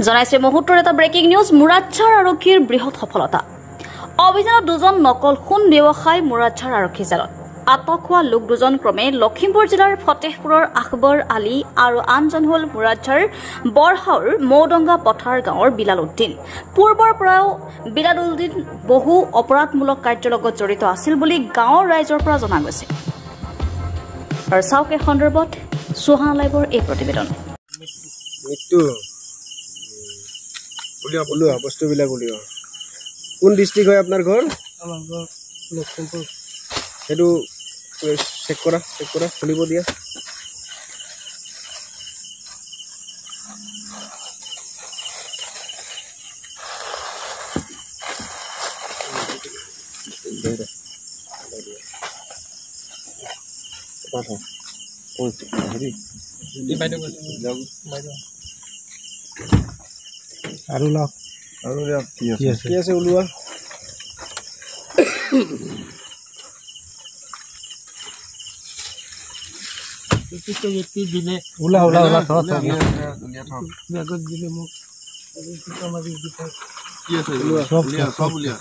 জনাইছে মুহূৰ্তৰ এটা ব্ৰেকিং নিউজ মুৰাদছাৰ আৰক্ষীৰ বৃহৎ সফলতা অভিযানত দুজন নকল সোণ ব্যৱসায়ী মুৰাদছাৰ আৰক্ষী জালত আটক হোৱা লোক দুজন ক্ৰমে লখিমপুৰ জিলাৰ ফতেহপুৰৰ আকবৰ আলী আৰু আনজন হ'ল মুৰাদছাৰ বৰহাউৰ মৌডঙ্গা পথাৰ গাঁৱৰ বিলাল উদ্দিন পূৰ্বৰ পৰাও বিলাল উদ্দিন বহু অপৰাধমূলক কাৰ্যৰ লগত জড়িত আছিল বুলি গাঁৱৰ ৰাইজৰ পৰা জনা গৈছে আৰু চাওক এই সন্দৰ্ভত সুহানা লাইভৰ এই প্ৰতিবেদন মৃত্যু উলিওৱা বস্তুবিলাক উলিওৱা কোন ডিষ্ট্ৰিক্ট হয় আপোনাৰ ঘৰ আমাৰ ঘৰ লখিমপুৰ সেইটো চেক কৰা খুলিব দিয়া আৰু লওক কি আছে ওলোৱা দিলে ওলা বেগত দিলে মোক কি আছে সব উলিয়া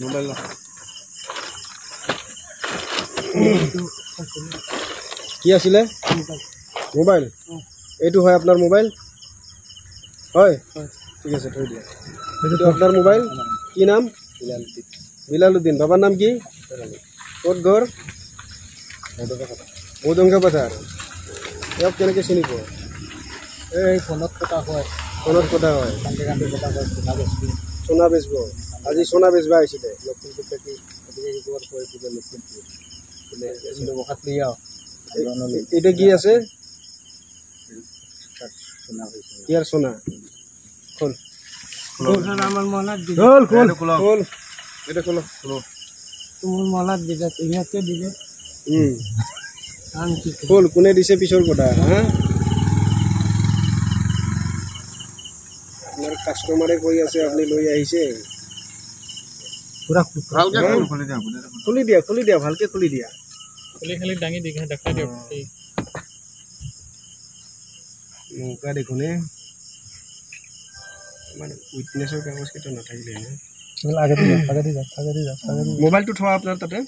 মোবাইল কি আছিলে মোবাইল এইটো হয় আপোনাৰ মোবাইল হয় ঠিক আছে থৈ দিয়া এইটো আপোনাৰ মোবাইল কি নাম বিলাল উদ্দিন বাবাৰ নাম কি ক'ত ঘৰ মৌডঙ্গা পথাৰ ইয়াক কেনেকৈ চিনি পোৱা এই ফোনত কথা হয় কান্দি কথা হয় সোণা বেচব আজি সোণা বেচবা আহিছিলে লখিমপুৰ থাকি লখিমপুৰ বখাত লিয়াও এটা কি আছে ইয়াৰ সোণা খোল আমাৰ মনত খোল এটা খোলো তোমাৰ মনত দিলে ইহঁতে দিলে খোল কোনে দিছে পিছৰ কথা হা আপোনাৰ কাষ্টমাৰে কৈ আছে আপুনি লৈ আহিছে পুরা খুলি দিয়া ভালকে খুলি দিয়া খালি দাঙি দেখা দিয়ক নৌকা দেখোনে মানে উইটনেছৰ কাগজ কেইটা নাথাকিলে না মোবাইলটো থোৱা আপোনাৰ তাতে